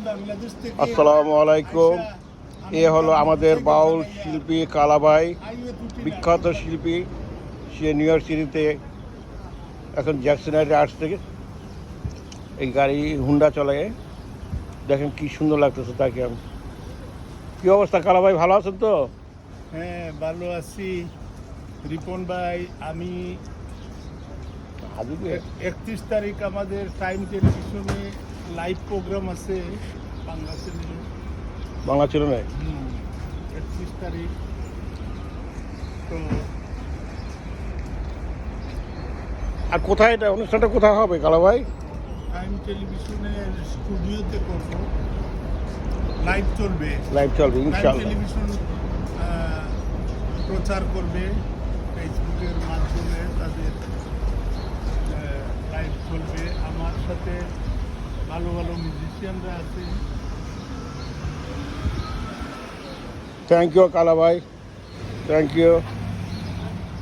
আসসালামু আলাইকুম। এ হলো আমাদের বাউল শিল্পী কালাভাই, বিখ্যাত শিল্পী। সে নিউ ইয়র্ক সিটিতে এখন জ্যাকসনাইটে আসছে। এই গাড়ি হুন্ডা চলে, দেখেন কি সুন্দর লাগতেছে তাকে। কি অবস্থা কালাভাই, ভালো আছেন তো? হ্যাঁ, ভালো আছি রিপন ভাই। আমি 31 তারিখ আমাদের টাইম টেলিভিশনে লাইভ প্রোগ্রাম আছে বাংলা চ্যানেলে। বাংলা ছিল না 31 তারিখ। তো আর কোথায় এটা অনুষ্ঠানটা কোথায় হবে কালাভাই? টাইম টেলিভিশনের স্টুডিওতে করবো, লাইভ চলবে। লাইভ চলবে টাইম ইনশাআল্লাহ। টেলিভিশন প্রচার করবে ফেসবুকের মাধ্যমে, তাদের লাইভ চলবে। আমার সাথে ভালো ভালো মিউজিশিয়ানরা আছে। থ্যাংক ইউ কালাভাই, থ্যাংক ইউ।